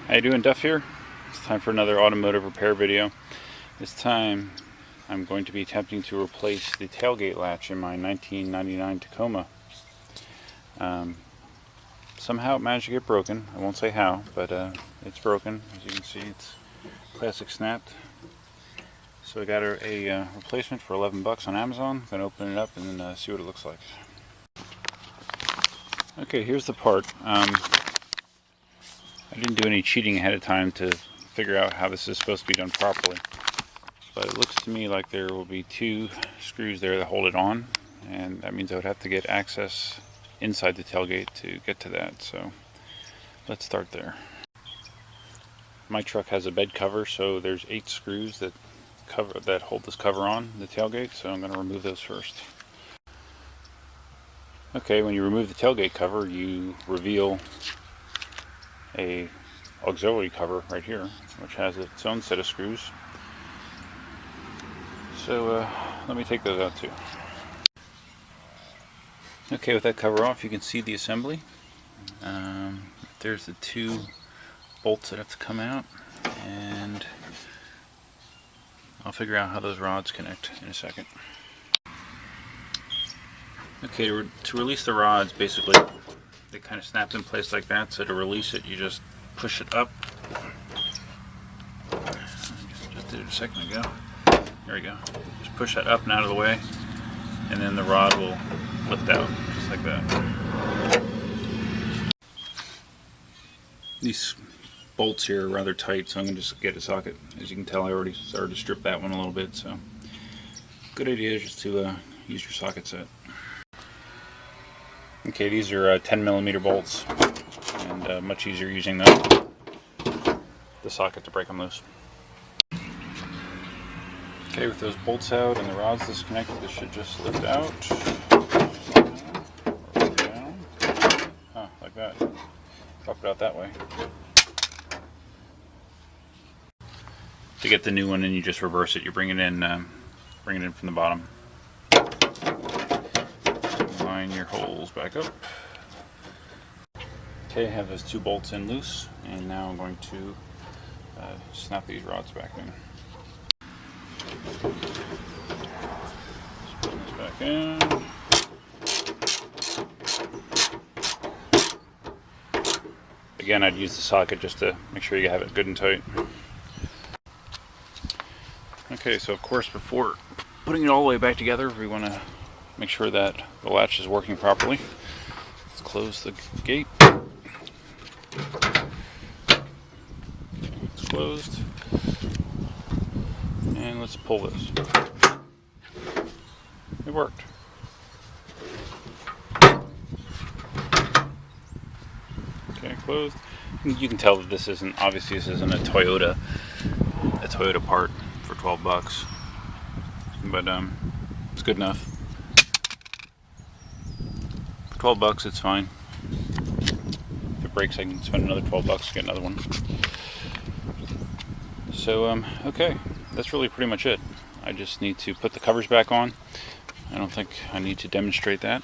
How you doing, Duff here? It's time for another automotive repair video. This time I'm going to be attempting to replace the tailgate latch in my 1999 Tacoma. Somehow it managed to get broken. I won't say how, but it's broken. As you can see, it's plastic snapped. So I got a replacement for 11 bucks on Amazon. Gonna open it up and then see what it looks like. Okay, here's the part. I didn't do any cheating ahead of time to figure out how this is supposed to be done properly. But it looks to me like there will be two screws there that hold it on, and that means I would have to get access inside the tailgate to get to that. So let's start there. My truck has a bed cover, so there's 8 screws that hold this cover on the tailgate, so I'm going to remove those first. Okay, when you remove the tailgate cover, you reveal a auxiliary cover right here, which has its own set of screws. So let me take those out too. Okay, with that cover off, you can see the assembly. There's the 2 bolts that have to come out, and I'll figure out how those rods connect in a second. Okay, to release the rods, basically they kind of snap in place like that. So to release it, you just push it up. Just did it a second ago. There we go. Just push that up and out of the way, and then the rod will lift out just like that. These bolts here are rather tight, so I'm going to just get a socket. As you can tell, I already started to strip that one a little bit, so good idea just to use your socket set. Okay, these are 10mm bolts, and much easier using the socket to break them loose. Okay, with those bolts out and the rods disconnected, this should just lift out. Or down. Like that. Drop it out that way. To get the new one in, you just reverse it. You bring it in from the bottom. Line your holes back up. Okay, I have those 2 bolts in loose, and now I'm going to snap these rods back in. Just put this back in. Again, I'd use the socket just to make sure you have it good and tight. Okay, so of course, before putting it all the way back together, we want to make sure that the latch is working properly. Let's close the gate. It's closed. And let's pull this. It worked. Okay, closed. You can tell that this isn't a Toyota part for 12 bucks. But it's good enough. For 12 bucks, it's fine. If it breaks, I can spend another 12 bucks to get another one. So, okay, that's really pretty much it. I just need to put the covers back on. I don't think I need to demonstrate that.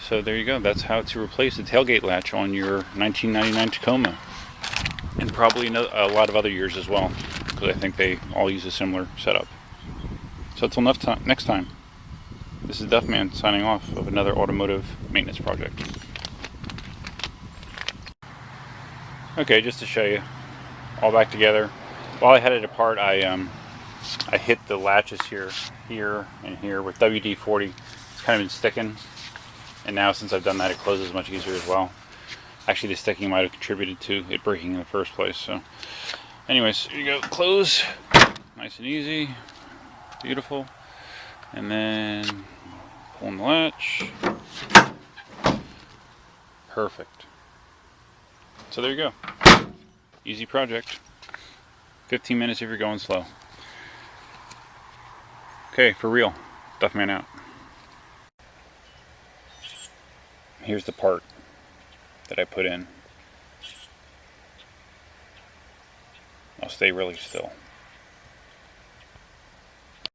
So there you go. That's how to replace the tailgate latch on your 1999 Tacoma. And probably a lot of other years as well, because I think they all use a similar setup. So until next time, this is Duffman signing off of another automotive maintenance project. Okay, just to show you, all back together. While I had it apart, I hit the latches here, and here with WD-40. It's kind of been sticking, and now since I've done that, it closes much easier as well. Actually, the sticking might have contributed to it breaking in the first place. So, anyways, here you go. Close, nice and easy, beautiful, and then pulling the latch. Perfect. So there you go. Easy project. 15 minutes if you're going slow. Okay, for real. Duffman out. Here's the part that I put in. I'll stay really still.